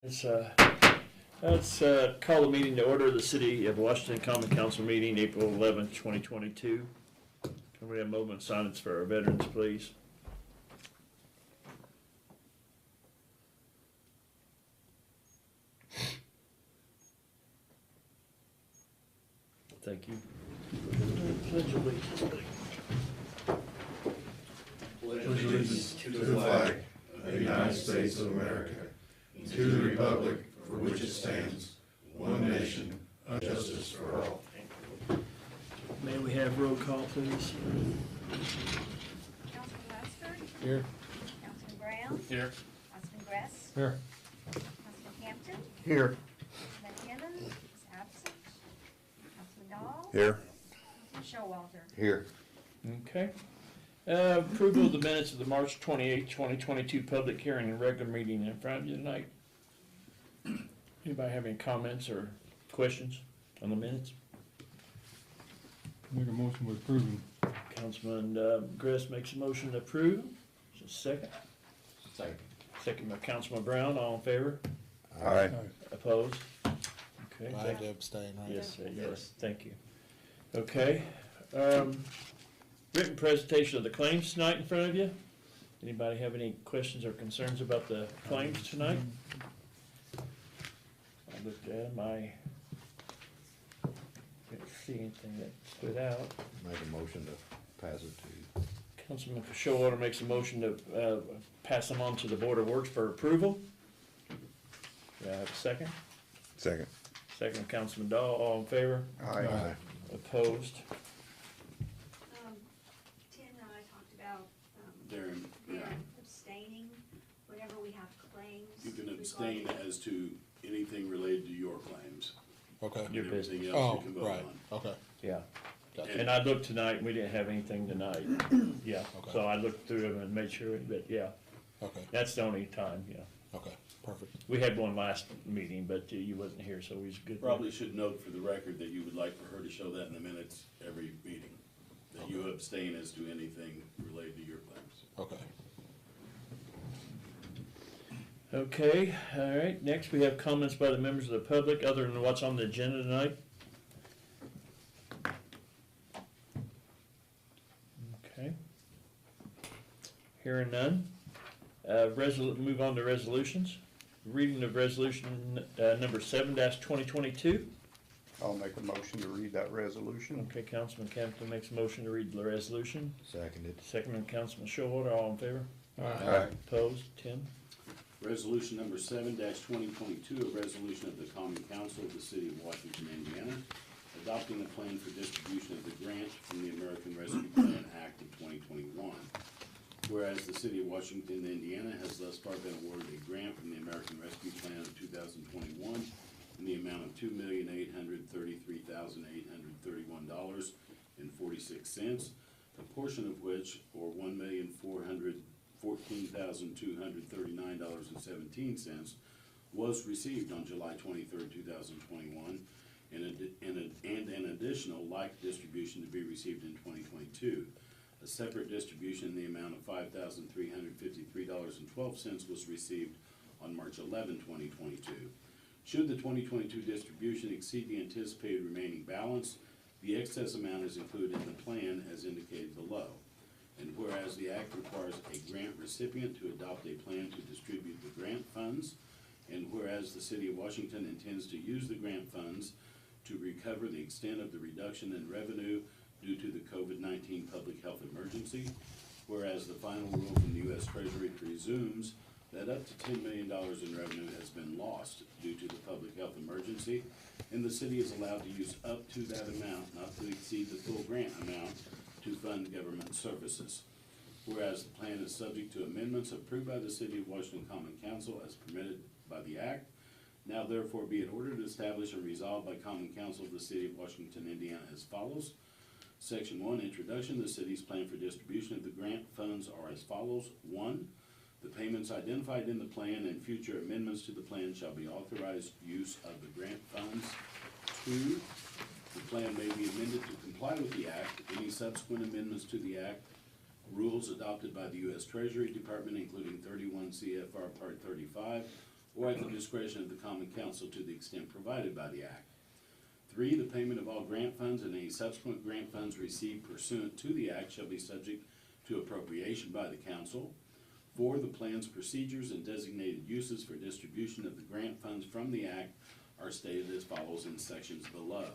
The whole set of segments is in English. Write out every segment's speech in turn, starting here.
Let's call the meeting to order. The City of Washington Common Council meeting, April 11th, 2022. Can we have a moment of silence for our veterans, please? Thank you. Pledge allegiance. Pledge allegiance to the flag of the United States of America, and to the republic for which it stands, one nation, under justice for all. May we have roll call, please? Councilman Lester? Here. Councilman Brown? Here. Councilman Gress? Here. Councilman Hampton? Here. Councilman Evans is absent. Councilman Dahl? Here. Councilman Showalter? Here. Okay. Approval of the minutes of the March 28th, 2022 public hearing and regular meeting in front of you tonight. Anybody have any comments or questions on the minutes? Make a motion to approve them. Councilman Gress makes a motion to approve. Is there a second? Second. Second by Councilman Brown. All in favor? Aye. Opposed? Okay. I have to abstain, right? Yes, yes, thank you. Okay. Written presentation of the claims tonight in front of you. Anybody have any questions or concerns about the claims tonight? I looked at them, I didn't see anything that stood out. Make a motion to pass it to you. Councilman Showalter makes a motion to pass them on to the Board of Works for approval. Do I have a second? Second. Second, Councilman Dahl, all in favor? Aye. Opposed? Tim and I talked about, Darren, yeah, abstaining whenever we have claims. you can abstain as to anything related to your claims. Okay. Your And everything business. else Oh, you can vote right, on. okay. Yeah. Gotcha. And I looked tonight, and we didn't have anything tonight. Yeah, Okay. so I looked through them and made sure, but yeah, Okay, that's the only time, yeah. okay, perfect. We had one last meeting, but you wasn't here, so we was good. Probably should note for the record that you would like for her to show that in the minutes every meeting, that you abstain as to anything related to your claims. Okay. Okay, all right, next we have comments by the members of the public, other than what's on the agenda tonight. Okay. Hearing none. Move on to resolutions. Reading of resolution number 7-2022. I'll make a motion to read that resolution. Okay, Councilman Campbell makes a motion to read the resolution. Seconded. Second by Councilman Showalter, all in favor? Aye. Opposed? Tim? Resolution number 7-2022, a resolution of the Common Council of the City of Washington, Indiana, adopting a plan for distribution of the grant from the American Rescue Plan Act of 2021. Whereas the City of Washington, Indiana has thus far been awarded a grant from the American Rescue Plan of 2021 in the amount of $2,833,831.46, a portion of which, or $1,414,239.17, was received on July 23rd, 2021, and an additional like distribution to be received in 2022. A separate distribution in the amount of $5,353.12 was received on March 11, 2022. Should the 2022 distribution exceed the anticipated remaining balance, the excess amount is included in the plan as indicated below. And whereas the Act requires a grant recipient to adopt a plan to distribute the grant funds, and whereas the City of Washington intends to use the grant funds to recover the extent of the reduction in revenue due to the COVID-19 public health emergency, whereas the final rule from the U.S. Treasury presumes that up to $10 million in revenue has been lost due to the public health emergency, and the city is allowed to use up to that amount, not to exceed the full grant amount, to fund government services. Whereas the plan is subject to amendments approved by the City of Washington Common Council as permitted by the Act, now therefore be it ordered, established, and resolved by Common Council of the City of Washington, Indiana as follows. Section 1, Introduction. The city's plan for distribution of the grant funds are as follows. 1, the payments identified in the plan and future amendments to the plan shall be authorized use of the grant funds. 2, the plan may be amended to comply with the Act. Any subsequent amendments to the Act, rules adopted by the U.S. Treasury Department, including 31 CFR Part 35, or at the discretion of the common council to the extent provided by the act. 3, the payment of all grant funds and any subsequent grant funds received pursuant to the act shall be subject to appropriation by the council. 4, the plans, procedures, and designated uses for distribution of the grant funds from the act are stated as follows in sections below.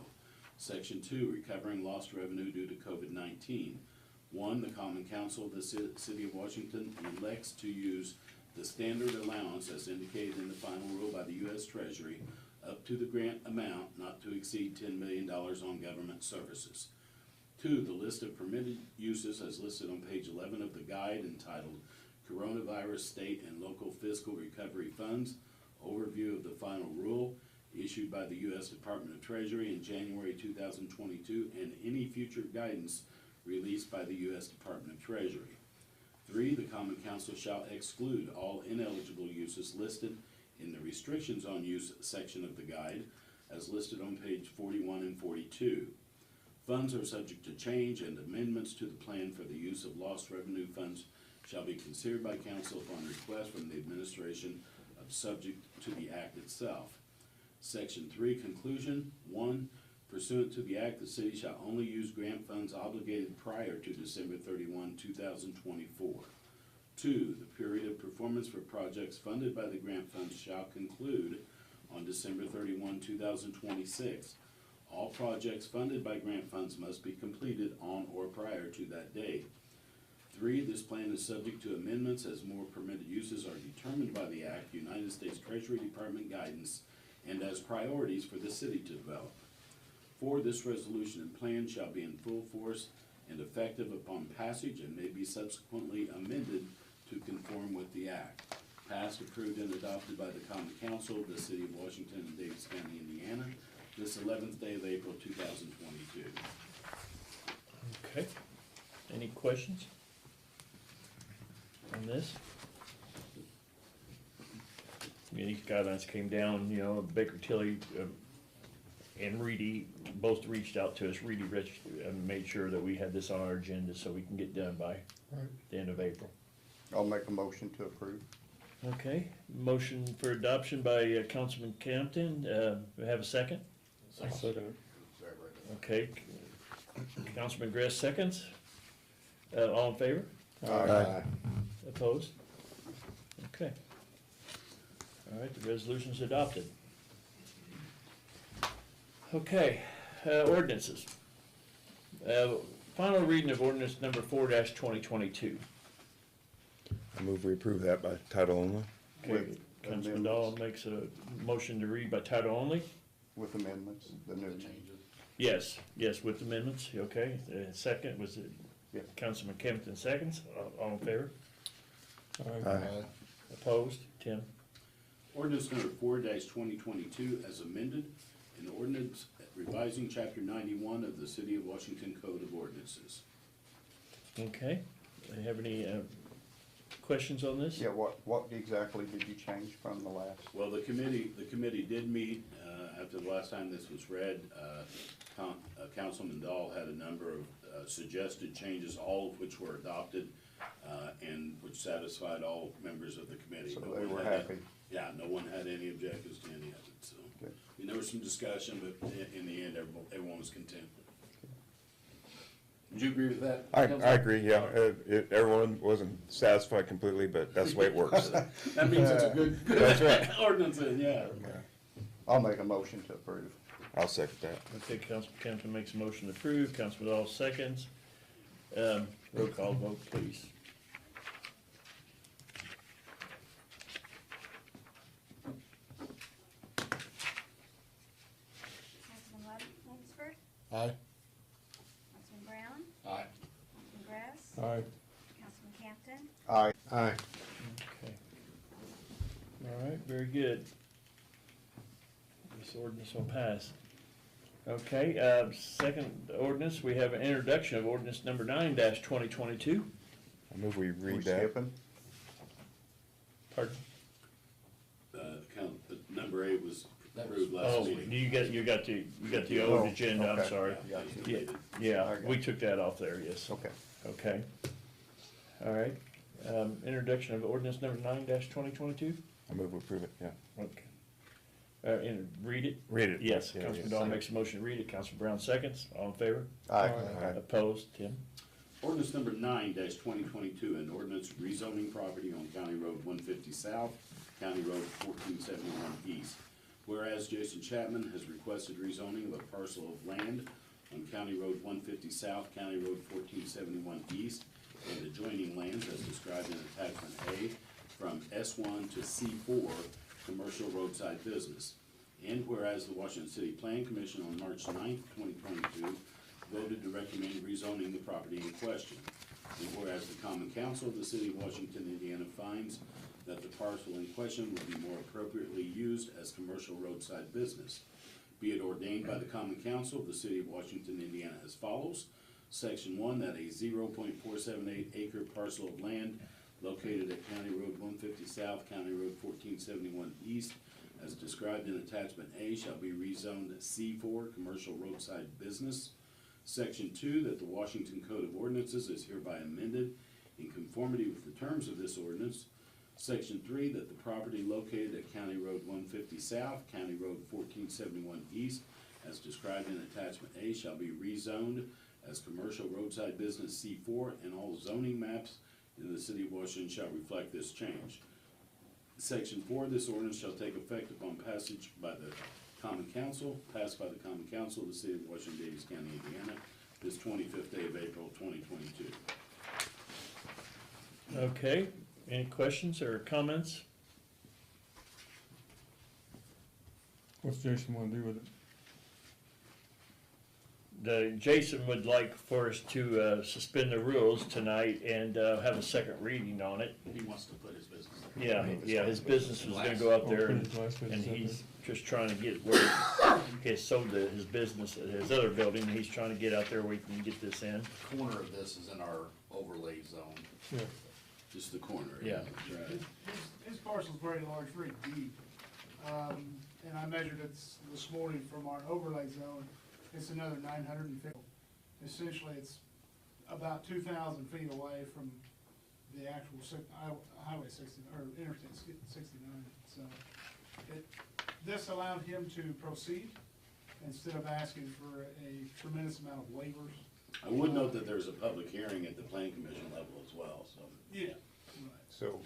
Section 2, recovering lost revenue due to COVID-19. 1, the common council of the city of Washington elects to use the standard allowance as indicated in the final rule by the U.S. Treasury up to the grant amount not to exceed $10 million on government services. 2, the list of permitted uses as listed on page 11 of the guide entitled Coronavirus State and Local Fiscal Recovery Funds, overview of the final rule issued by the U.S. Department of Treasury in January 2022 and any future guidance released by the U.S. Department of Treasury. 3, the common council shall exclude all ineligible uses listed in the restrictions on use section of the guide as listed on page 41 and 42. Funds are subject to change, and amendments to the plan for the use of lost revenue funds shall be considered by council upon request from the administration of subject to the act itself. Section 3, conclusion. 1, pursuant to the act, the city shall only use grant funds obligated prior to December 31, 2024. 2, the period of performance for projects funded by the grant funds shall conclude on December 31, 2026. All projects funded by grant funds must be completed on or prior to that date. 3, this plan is subject to amendments as more permitted uses are determined by the Act, United States Treasury Department guidance, and as priorities for the city to develop. 4, this resolution and plan shall be in full force and effective upon passage and may be subsequently amended to conform with the Act. Passed, approved, and adopted by the Common Council of the City of Washington and Davis County, Indiana, this 11th day of April 2022. Okay. Any questions on this? These guidelines came down, you know, Baker Tilly and Reedy both reached out to us. Reedy made sure that we had this on our agenda so we can get done by the end of April. I'll make a motion to approve. Okay, motion for adoption by Councilman Campton. We have a second? Okay, Councilman Gress seconds. All in favor? Aye. Opposed? Okay. All right, the resolution's adopted. Okay, ordinances. Final reading of ordinance number 4-2022. I move we approve that by title only. Okay, With Councilman Dahl makes a motion to read by title only. With amendments, the new changes. Yes, yes, with amendments, okay. Second, was it Yeah. Councilman Kempton seconds? All in favor? Aye. Opposed? Tim? Ordinance number 4-2022 as amended, an ordinance revising chapter 91 of the City of Washington Code of Ordinances. Okay, do you have any questions on this? Yeah, what exactly did you change from the last? Well, the committee did meet, after the last time this was read. Councilman Dahl had a number of suggested changes, all of which were adopted, and which satisfied all members of the committee. So No they one were had- happy. Yeah, no one had any objectives to any of it, so. Okay. I mean, there was some discussion, but in the end, everyone was content. Would you agree with that? I Councilman? agree, yeah. Everyone wasn't satisfied completely, but that's the way it works. That means it's a good That's right. ordinance, then, yeah. I'll make a motion to approve. I'll second that. Okay, Councilman Kempton makes a motion to approve, Councilman Dahl seconds. Roll call vote, please. Councilman Lunsford, Aye. Councilman Brown, Aye. Councilman Gress, Aye. Councilman Campton, Aye. Aye. Okay. All right, very good. This ordinance will pass. Okay, second ordinance, we have an introduction of ordinance number 9-2022. I move we We read that. skipping? Pardon? Number 8 was approved last Oh, meeting. you got the old Oh, agenda, I'm okay. sorry. Yeah, Yeah, it's yeah, I got we it. took that off there, yes. Okay. Okay. All right, introduction of ordinance number 9-2022. I move we approve it, yeah. Okay. And read it? Read it. Yes, Yeah, Councilman yeah. Dahl makes a motion to read it, Councilman Brown seconds, all in favor? Aye. Aye. Opposed, Tim? Ordinance number 9-2022, an ordinance rezoning property on County Road 150 South, County Road 1471 East. Whereas Jason Chapman has requested rezoning of a parcel of land on County Road 150 South, County Road 1471 East, and adjoining lands as described in attachment A from S1 to C4, commercial roadside business. And whereas the Washington City Plan Commission on March 9th, 2022, voted to recommend rezoning the property in question. And whereas the Common Council of the City of Washington, Indiana finds that the parcel in question would be more appropriately used as commercial roadside business. Be it ordained by the Common Council of the City of Washington, Indiana as follows. Section 1, that a 0.478 acre parcel of land located at County Road 150 South, County Road 1471 East, as described in attachment A, shall be rezoned C4, commercial roadside business. Section 2, that the Washington Code of Ordinances is hereby amended in conformity with the terms of this ordinance. Section 3, that the property located at County Road 150 South, County Road 1471 East, as described in attachment A, shall be rezoned as commercial roadside business C4, and all zoning maps in the City of Washington shall reflect this change. Section 4, this ordinance shall take effect upon passage by the Common Council, passed by the Common Council of the City of Washington, Davis County, Indiana, this 25th day of April, 2022. Okay, any questions or comments? What's Jason wanna do with it? Jason would like for us to suspend the rules tonight and have a second reading on it. He wants to put his business Yeah, his business was gonna go out there and he's just trying to get where he has sold his business, his other building, he's trying to get out there where he can get this in. Corner of this is in our overlay zone. Yeah, Just the corner. Yeah. Right. His parcel's very large, very deep. And I measured it this morning from our overlay zone, it's another 950. Essentially, it's about 2,000 feet away from the actual Highway 60, or Interstate 69. So this allowed him to proceed instead of asking for a tremendous amount of waivers. I would note that there's a public hearing at the Plan Commission level as well, so. Yeah. Right. So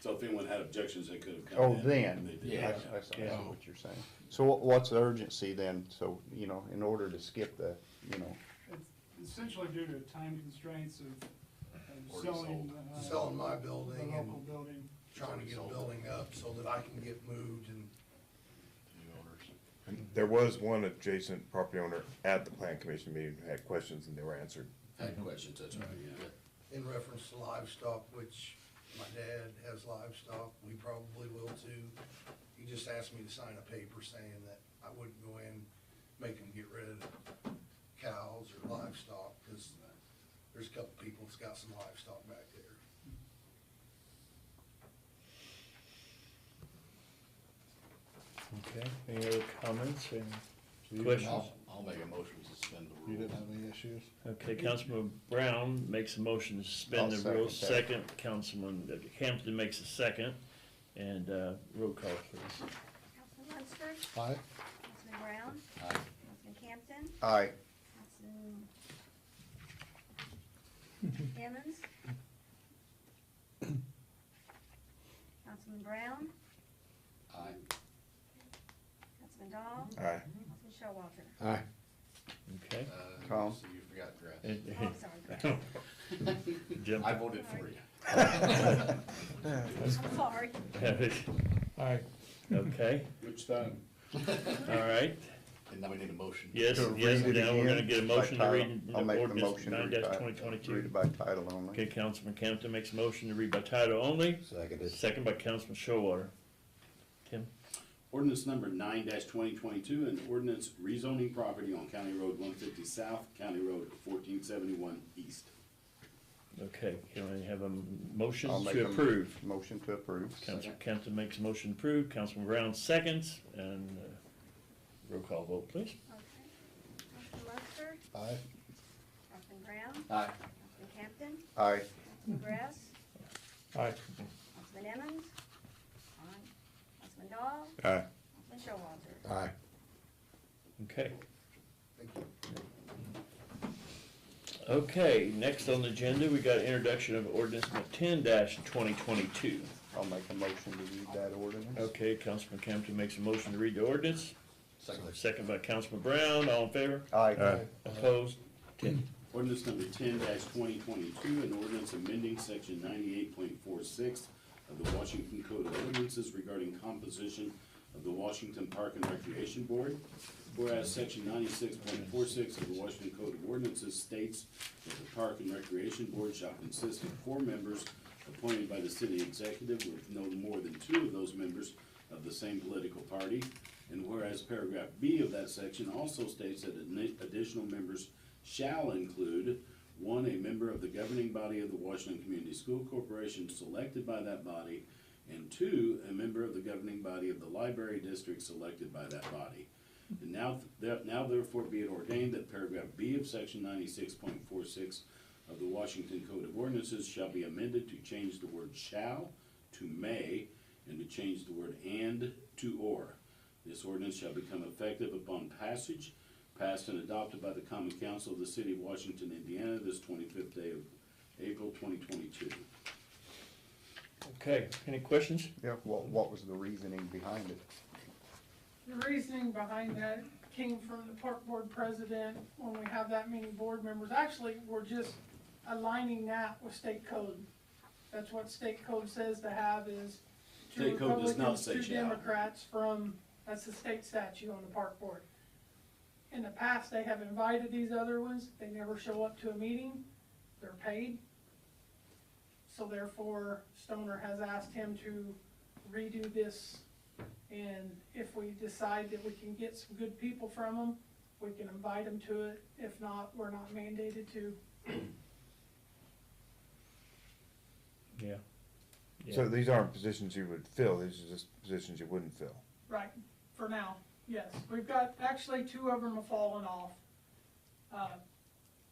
So if anyone had objections, they could have come oh, in. then, They did. Yeah. I see Yeah. what you're saying. So what's the urgency then? So, in order to skip the, It's essentially due to time constraints of Already selling. Selling my The building local and building. trying to get a building up so that I can get moved and New owners. And there was one adjacent property owner at the plan commission meeting who had questions and they were answered. Had questions, that's right, yeah. in reference to livestock, which my dad has livestock, we probably will too. He just asked me to sign a paper saying that I wouldn't go in, make him get rid of cows or livestock, cause there's a couple people that's got some livestock back there. Okay, any other comments and questions? I'll make a motion to suspend the You rules. didn't have any issues? Okay, Councilman Brown makes a motion to suspend I'll the rules. second that. Second, Councilman Hampton makes a second, and roll call, please. Councilman Lunsford, Aye. Councilman Brown, Aye. Councilman Campton, aye. Councilman Emmons, Councilman Brown, Aye. Councilman Dahl, Aye. Councilman Showalter. Aye. Okay. Tom? So you forgot grass. And- Oh, I'm sorry, Jim? I voted for you. I'm sorry. Aye. Okay, Which time? all right. And now we need a motion. Yes, To yes, read it now we're gonna again get a by motion to title. read I'll make the ordinance motion to nine read by- twenty read twenty-two. it by title only. Okay, Councilman Campton makes a motion to read by title only, Seconded. second by Councilman Showalter. Tim? Ordinance number 9-2022, an ordinance rezoning property on County Road 150 South, County Road 1471 East. Okay, can I have a motion I'll make to a approve? Motion to approve. Councilman Campton makes a motion to approve, Councilman Brown seconds, and roll call vote, please. Okay. Councilman Lunsford, Aye. Councilman Brown, Aye. Councilman Campton, Aye. Councilman Grass, Aye. Councilman Emmons, Dahl, Aye. and Showalter. Aye. Okay. Thank you. Okay, next on the agenda, we got introduction of ordinance 10-2022. I'll make a motion to read that ordinance. Okay, Councilman Campbell makes a motion to read the ordinance. Second. Second by Councilman Brown, all in favor? Aye. Opposed? Ordinance number 10-2022, an ordinance amending section 98.46 of the Washington Code of Ordinances regarding composition of the Washington Park and Recreation Board. Whereas section 96.46 of the Washington Code of Ordinances states that the Park and Recreation Board shall consist of 4 members appointed by the city executive with no more than 2 of those members of the same political party. And whereas paragraph B of that section also states that additional members shall include, 1, a member of the governing body of the Washington Community School Corporation selected by that body, and 2, a member of the governing body of the library district selected by that body. And now therefore be it ordained that paragraph B of section 96.46 of the Washington Code of Ordinances shall be amended to change the word shall to may, and to change the word and to or. This ordinance shall become effective upon passage, passed and adopted by the Common Council of the City of Washington, Indiana, this 25th day of April 2022. Okay, any questions? Yeah, what was the reasoning behind it? The reasoning behind that came from the park board president. When we have that many board members, actually, we're just aligning that with state code. That's what state code says to have is two State code does not Republicans, say 2 shall. Democrats from, that's the state statute on the park board. In the past, they have invited these other ones. They never show up to a meeting. They're paid. So therefore, Stoner has asked him to redo this. And if we decide that we can get some good people from them, we can invite them to it. If not, we're not mandated to. Yeah. So these aren't positions you would fill, these are just positions you wouldn't fill? Right, for now, yes. We've got, actually, 2 of them have fallen off.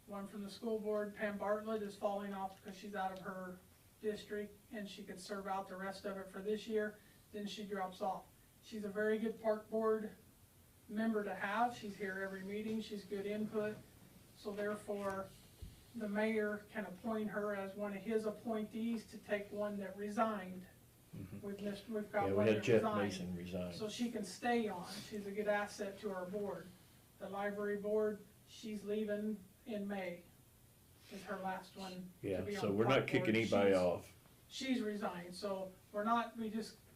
One from the school board, Pam Bartlett, is falling off because she's out of her district and she could serve out the rest of it for this year, then she drops off. She's a very good park board member to have. She's here every meeting, she's good input. So therefore, the mayor can appoint her as one of his appointees to take one that resigned. We've got Yeah, one we that had Jeff resigned. Mason resign. So she can stay on. She's a good asset to our board. The library board, she's leaving in May, is her last one Yeah, to be on so the we're park not kicking board. anybody off. She's resigned, so we're not,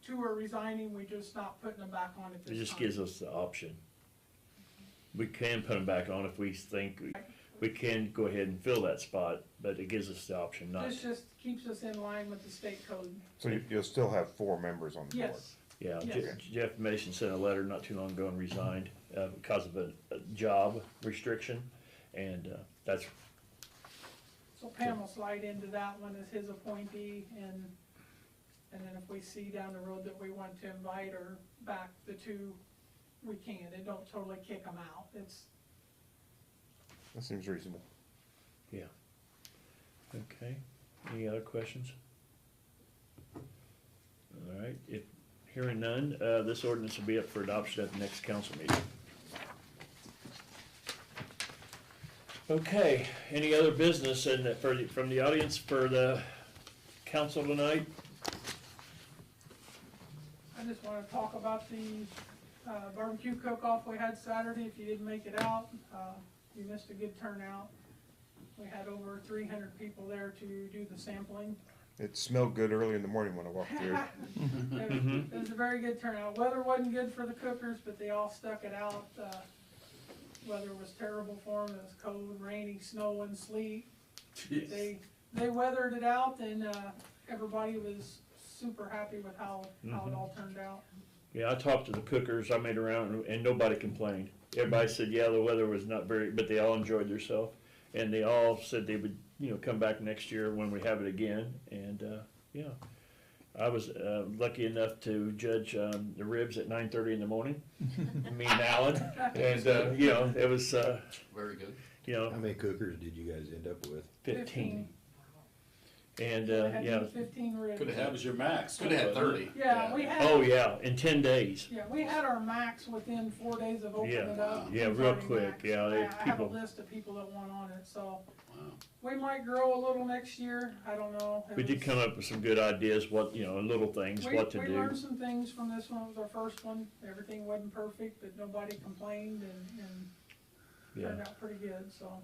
2 are resigning, we're just not putting them back on at It this time. just gives us the option. We can put them back on if we think we can go ahead and fill that spot, but it gives us the option not This to. just keeps us in line with the state code. So you'll still have 4 members on the board? Yes, Yeah, Yes. Jeff Mason sent a letter not too long ago and resigned because of a job restriction, and that's, so Pam will slide into that one as his appointee, and then if we see down the road that we want to invite or back the 2, we can. It don't totally kick them out. It's, That seems reasonable. yeah. Okay, any other questions? All right, if hearing none, this ordinance will be up for adoption at the next council meeting. Okay, any other business from the audience for the council tonight? I just wanna talk about the barbecue cook-off we had Saturday. If you didn't make it out, you missed a good turnout. We had over 300 people there to do the sampling. It smelled good early in the morning when I walked through. It was a very good turnout. Weather wasn't good for the cookers, but they all stuck it out. Weather was terrible for them. It was cold, rainy, snowing, sleet. They weathered it out, and everybody was super happy with how it all turned out. Yeah, I talked to the cookers, I made around, and nobody complained. Everybody said, yeah, the weather was not very, but they all enjoyed themselves. And they all said they would, come back next year when we have it again, and, yeah. I was, lucky enough to judge, the ribs at 9:30 in the morning, me and Alan, and, it was, Very good. How many cookers did you guys end up with? 15. And, Had yeah, 15 ribs. Could've That was your max. Could've had wasn't it? 30. Yeah, we had. oh, yeah, in 10 days. Yeah, we had our max within 4 days of opening Yeah. it up. Yeah, It was real already quick, maxed. yeah, they- I have a people- list of people that want on it, so Wow. we might grow a little next year, I don't know. It We did was- come up with some good ideas, what, you know, little things, what to We do. learned some things from this one, it was our first one, everything wasn't perfect, but nobody complained and turned Yeah, out pretty good, so.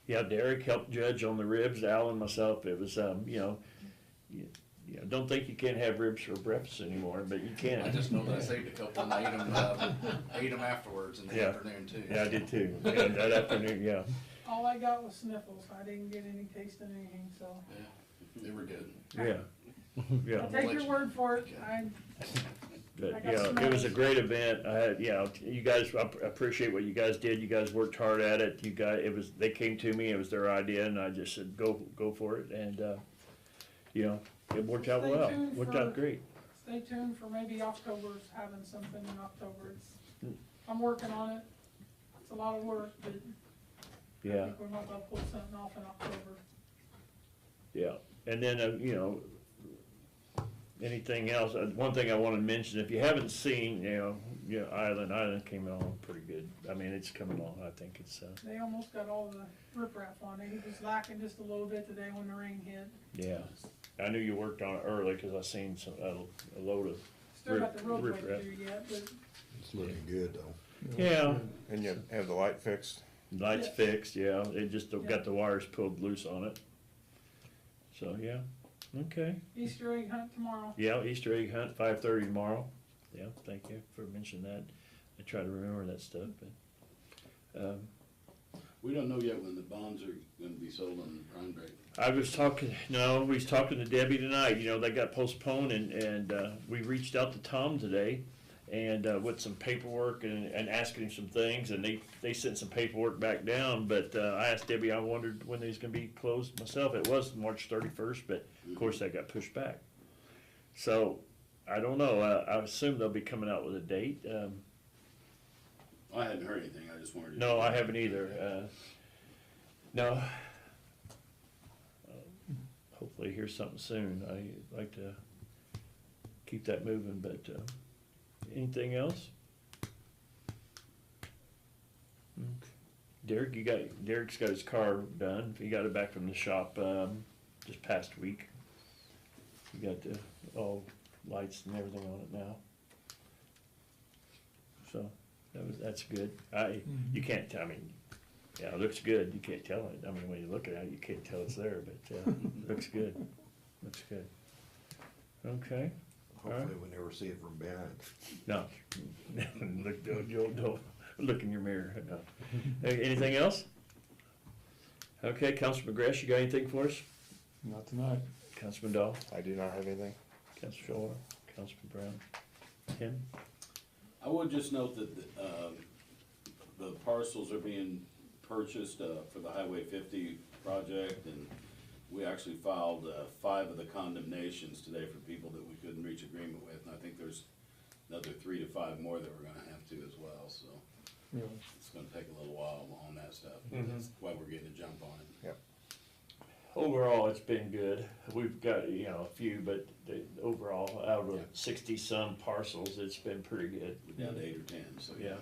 yeah, Derek helped judge on the ribs, Al and myself, it was, you know, you know, don't think you can't have ribs for breakfast anymore, but you I can. just know that I saved a couple and ate them afterwards in the Yeah. afternoon too. Yeah, I did too, yeah, that afternoon, yeah. All I got was sniffles, I didn't get any taste in anything, so. Yeah, they were good. Yeah, yeah. I'll take your word for it, I But, I got yeah, some it was a others. great event. I had, you know, you guys, I appreciate what you guys did. You guys worked hard at it. You guys, it was, they came to me, it was their idea, and I just said, go for it. And, you know, it worked out Stay well. tuned Worked for- out great. Stay tuned for maybe October's having something in October. I'm working on it. It's a lot of work, but I Yeah, think we might well pull something off in October. yeah. And then, you know, anything else, one thing I wanna mention, if you haven't seen, you know, Island came along pretty good. I mean, it's coming along. I think it's, They almost got all the riprap on it. He was lacking just a little bit today when the rain hit. yeah. I knew you worked on it early, cause I seen some, a load of, Still got the roadway riprap. to do yet, but It's looking good though. yeah. And you have the light fixed? Lights Yeah. fixed, yeah, it just Yeah. got the wires pulled loose on it. So, yeah, okay. Easter egg hunt tomorrow. Yeah, Easter egg hunt, 5:30 tomorrow. Yeah, thank you for mentioning that. I try to remember that stuff, but, We don't know yet when the bonds are gonna be sold on Rhinebeck. we was talking to Debbie tonight, you know, they got postponed and, we reached out to Tom today and, with some paperwork and asking him some things, and they sent some paperwork back down, but, I asked Debbie, I wondered when they was gonna be closed myself. It was March 31st, but of course that got pushed back. So, I don't know, I assume they'll be coming out with a date. I hadn't heard anything, I just wondered. No, I haven't either. No. Hopefully hear something soon. I'd like to keep that moving, but, anything else? Derek's got his car done. He got it back from the shop, this past week. He got the, all lights and everything on it now. So, that's good. You can't tell, I mean, yeah, it looks good, you can't tell it, I mean, when you look at it, you can't tell it's there, but, looks good, looks good. Okay, Hopefully we never see it from behind. no, don't look in your mirror, no. Hey, anything else? Okay, Councilman McGrath, you got anything for us? Not tonight. Councilman Dahl, I do not have anything. Councilman Shore, Councilman Brown, Tim? I would just note that, the parcels are being purchased, for the Highway 50 project, and we actually filed, 5 of the condemnations today for people that we couldn't reach agreement with, and I think there's another 3 to 5 more that we're gonna have to as well, so Yeah. it's gonna take a little while on that stuff. That's why we're getting a jump on it. Overall, it's been good. We've got, you know, a few, but overall, out of 60-some parcels, it's been pretty good. We're down to 8 or 10, so. Yeah.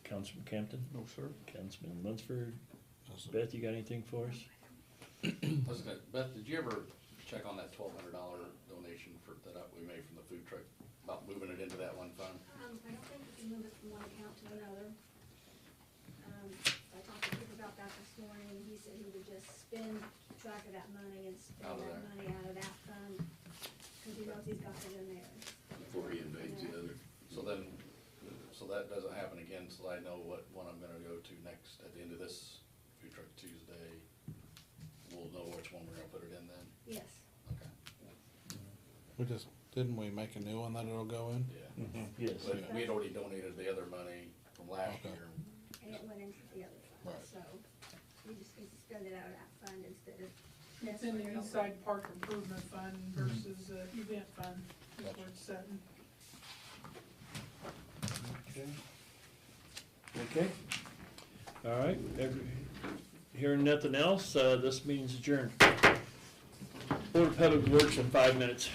Councilman Campton? No, sir. Councilman Lunsford? That's- Beth, you got anything for us? Beth, did you ever check on that $1,200 donation that we made from the food truck, about moving it into that one fund? I don't think we can move it from one account to another. I talked to him about that this morning, and he said he would just spend, keep track of that money and spend Out of that there. money out of that fund, cause he knows he's got it in there. Before he invades the other. So then, so that doesn't happen again, so I know what one I'm gonna go to next, at the end of this Food Truck Tuesday. We'll know which one we're gonna put it in then, Yes, okay, Didn't we make a new one that it'll go in? yeah. Yes. But we had already donated the other money from last Okay. year. and it went into the other fund, Right. so we just need to spend it out of that fund instead of. It's in the East Side Park Improvement Fund versus, event fund, is where it's sitting. Okay. All right, hearing nothing else, this meeting's adjourned. Board of Public Works in 5 minutes.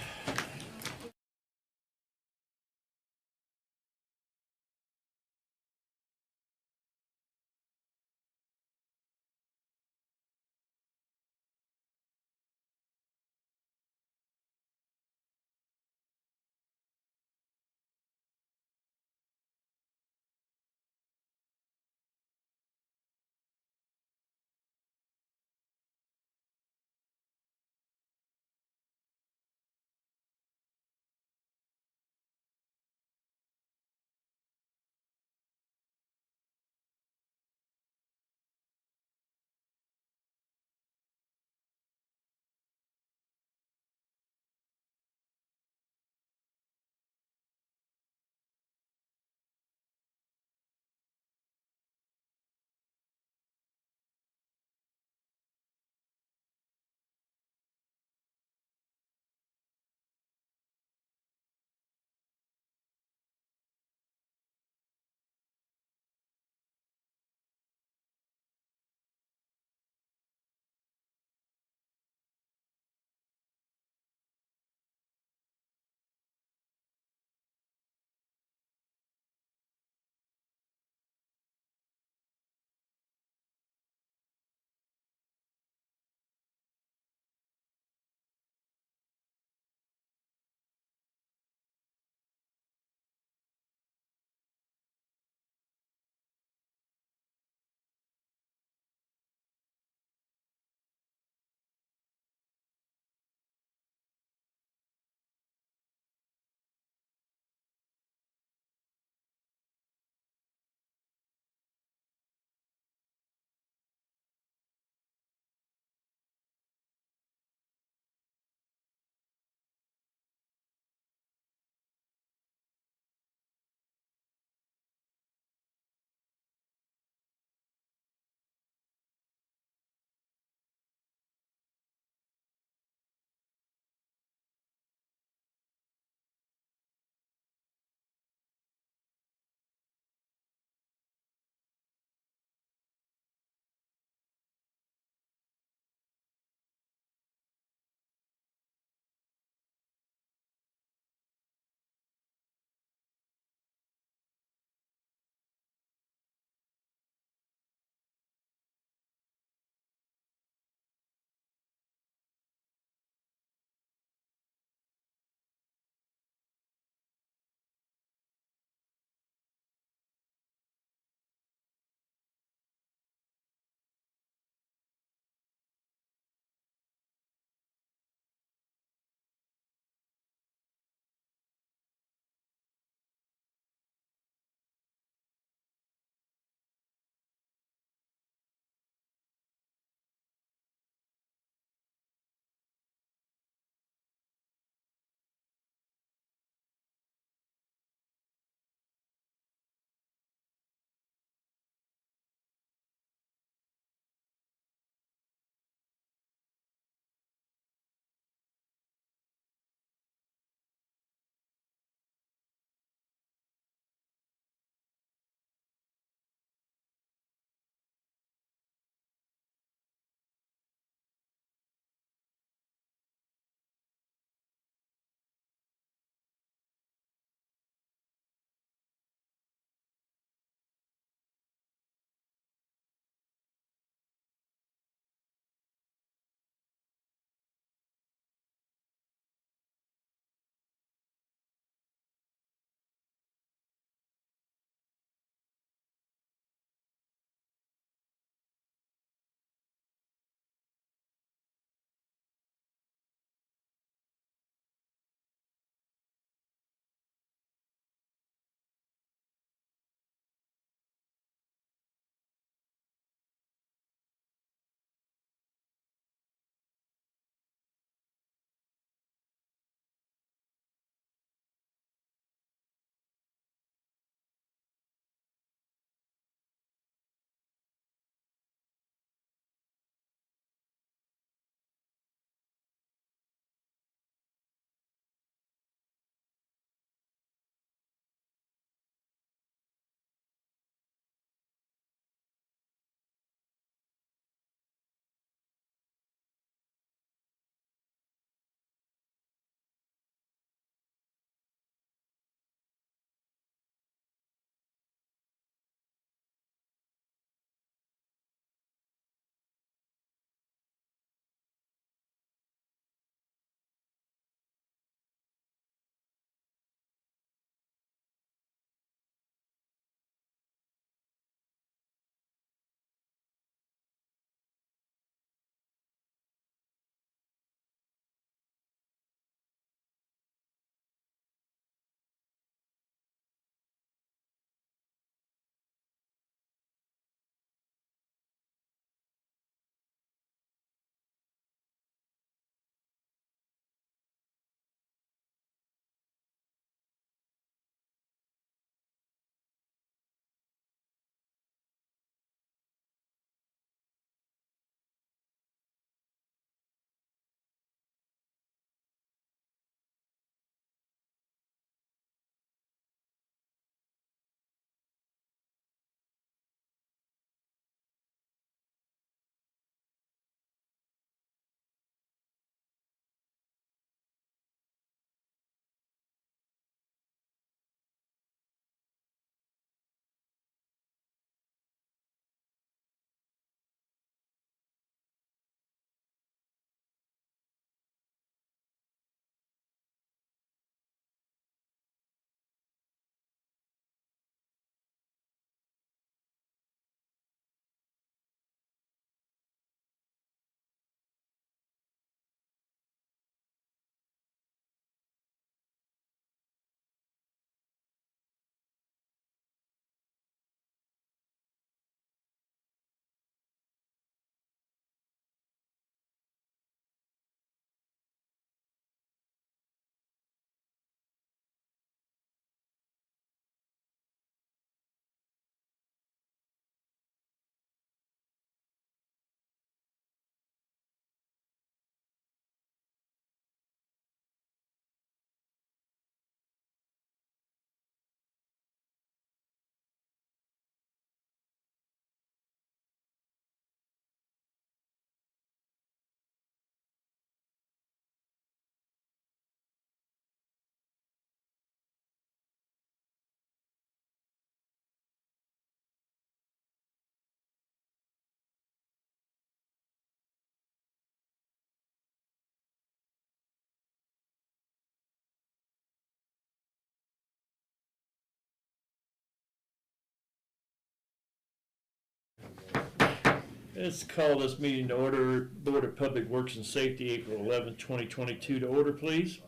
Let's call this meeting to order. Board of Public Works and Safety, April 11th, 2022 to order, please.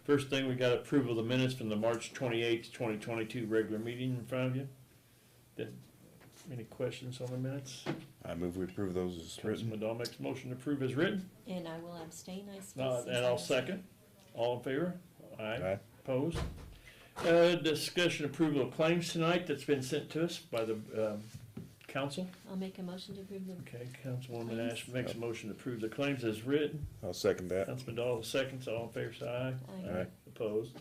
First thing, we got approval of the minutes from the March 28th, 2022 regular meeting in front of you. Any questions on the minutes? I move we approve those as written. Councilman Dahl makes a motion to approve as written. And I will abstain, I suppose. And I'll second. All in favor? Aye. Opposed? Discussion approval of claims tonight that's been sent to us by the council. I'll make a motion to approve them. Okay, Councilwoman Claims. Ash makes a motion to approve the claims as written. I'll second that. Councilman Dahl seconds. All in favor, say aye. Aye. Aye. Opposed?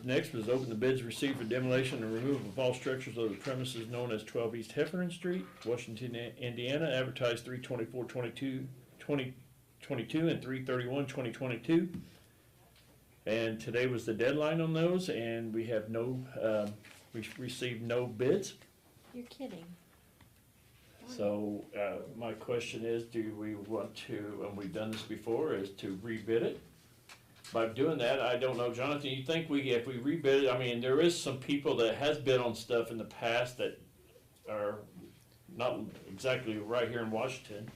Next was open the bids received for demolition and removal of all structures of the premises known as 12 East Heffernan Street, Washington, Indiana, advertised 3/24/2022 and 3/31/2022. And today was the deadline on those, and we have we received no bids. You're kidding. So, my question is, do we want to, and we've done this before, is to rebid it? By doing that, I don't know, Jonathan, you think if we rebid it, I mean, there is some people that has bid on stuff in the past that are not exactly right here in Washington.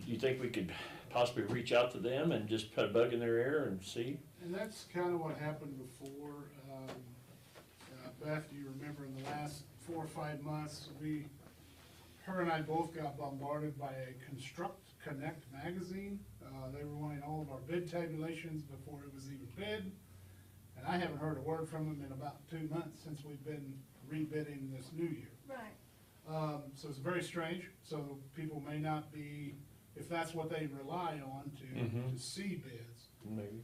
You think we could possibly reach out to them and just put a bug in their ear and see? And that's kind of what happened before. Beth, do you remember in the last 4 or 5 months, her and I both got bombarded by a Construct Connect magazine. They were wanting all of our bid tabulations before it was even bid. And I haven't heard a word from them in about 2 months since we've been rebidding this new year. Right. So it's very strange. So people may not be, if that's what they rely on to see bids. Maybe.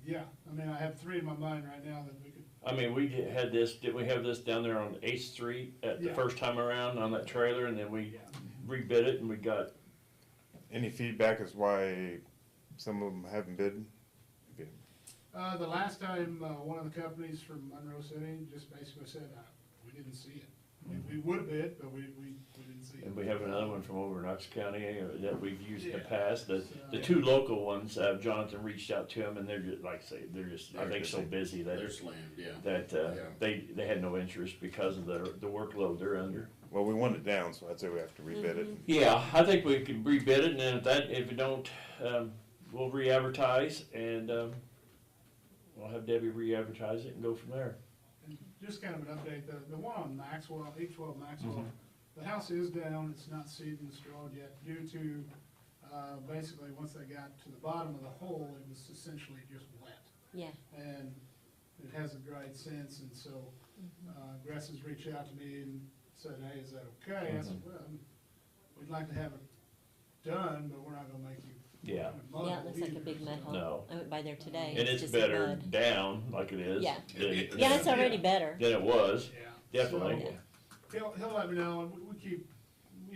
Yeah, I mean, I have 3 in my mind right now that we could. I mean, did we have this down there on 8th Street at the Yeah. first time around on that trailer, and then we rebid it and we got, Any feedback as why some of them haven't bid? The last time, one of the companies from Monroe City just basically said, we didn't see it. We would bid, but we didn't see it. and we have another one from over in Knox County that we've used in the Yeah. past. The 2 local ones, Jonathan reached out to them, and they're just, like I say, they're just, I think, so busy They're that, slammed, yeah. they had no interest because of the workload they're under. Well, we want it down, so I'd say we have to rebid it. Yeah, I think we can rebid it, and then if we don't, we'll re-advertise, and, we'll have Debbie re-advertise it and go from there. And just kind of an update, the one on Maxwell, 812 Maxwell, the house is down, it's not seeded and strawed yet due to, basically, once they got to the bottom of the hole, it was essentially just wet. Yeah. And it hasn't dried since, and so, Gress's reached out to me and said, hey, is that okay? I said, well, we'd like to have it done, but we're not gonna make you. Yeah. mud Yeah, it looks like a either, big mud so- hole. No. I went by there today. And it's just better mud. down, like it is. Yeah. than- Yeah, it's already better. Than it was, Yeah. definitely. So, he'll let me know, and we keep,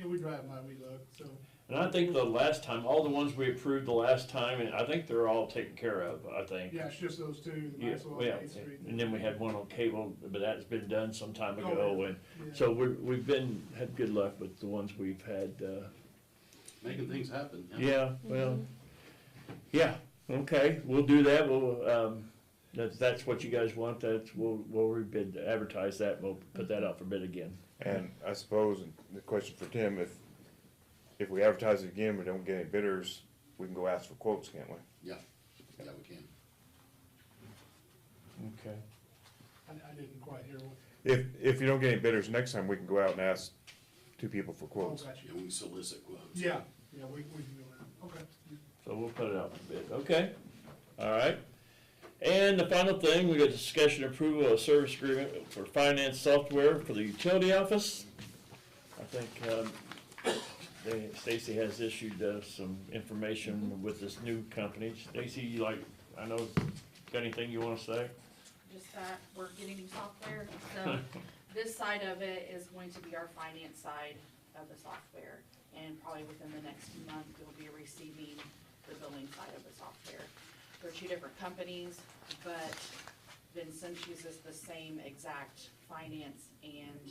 we drive by, we look, so. And I think the last time, all the ones we approved the last time, and I think they're all taken care of, I think. Yeah, it's just those 2, the Yeah, Maxwell yeah, and 8th Street. and then we had one on cable, but that's been done some time Oh, ago, yeah. and Yeah. so we've had good luck with the ones we've had, Making things happen. yeah, well, yeah, okay, we'll do that, we'll, that's what you guys want, we'll rebid, advertise that, and we'll put that out for bid again. And I suppose, and the question for Tim, if we advertise it again, we don't get any bidders, we can go ask for quotes, can't we? Yeah, yeah, we can. Okay. I didn't quite hear what. If you don't get any bidders next time, we can go out and ask 2 people for quotes. Oh, got you. And we solicit quotes. Yeah, we can do that, okay. So we'll put it out for bid, okay, all right. And the final thing, we got discussion approval of service agreement for finance software for the utility office. I think, Stacy has issued some information with this new company. Stacy, I know, got anything you wanna say? Just that we're getting new software, so this side of it is going to be our finance side of the software. And probably within the next month, you'll be receiving the billing side of the software. They're 2 different companies, but Vincent uses the same exact finance and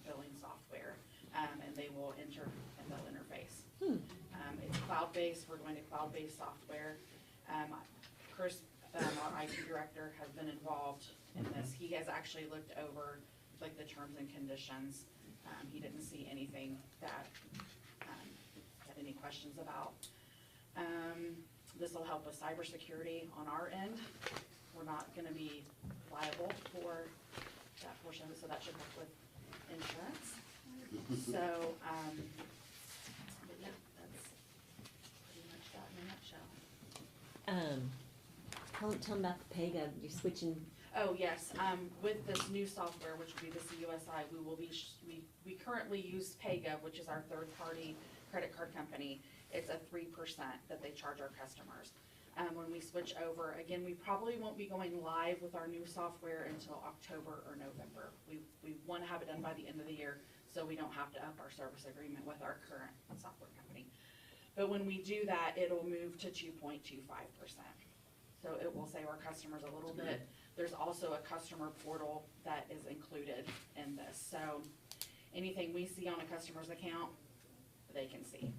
billing software. And they will enter and they'll interface. It's cloud-based, we're going to cloud-based software. Chris, our IT director, has been involved in this. He has actually looked over like the terms and conditions He didn't see anything that, had any questions about. This will help with cybersecurity on our end. We're not gonna be liable for that portion, so that should help with insurance. So, but yeah, that's pretty much that in a nutshell. Tell them about the PAYGO, you're switching, Oh, yes, with this new software, which will be the CUSI, we will be, we currently use PayGov, which is our third-party credit card company. It's a 3% that they charge our customers. When we switch over, again, we probably won't be going live with our new software until October or November. We wanna have it done by the end of the year, so we don't have to up our service agreement with our current software company. But when we do that, it'll move to 2.25%. So it will save our customers a little bit. There's also a customer portal that is included in this, so anything we see on a customer's account, they can see.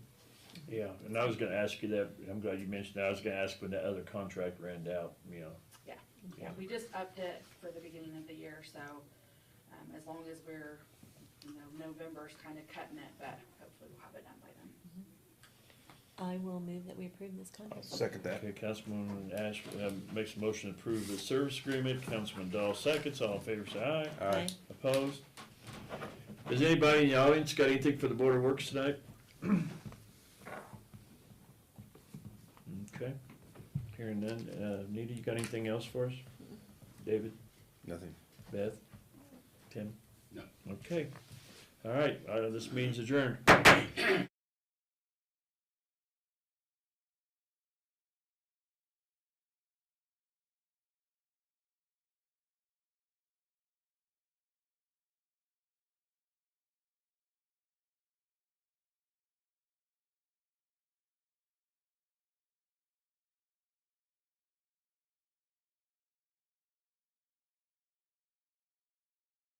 Yeah, and I was gonna ask you that, I'm glad you mentioned that, I was gonna ask when that other contract ran out, you know. Yeah, we just upped it for the beginning of the year, so, as long as we're, November's kinda cutting it, but hopefully we'll have it done by then. I will move that we approve this contract. Second that. Okay, Councilman Ash, makes a motion to approve the service agreement, Councilman Dahl seconds, all in favor say aye. Aye. Opposed? Does anybody in the audience got anything for the Board of Works tonight? Okay, hearing none, Nita, you got anything else for us? David, Nothing. Beth, Tim? No. Okay, all right, this meeting's adjourned.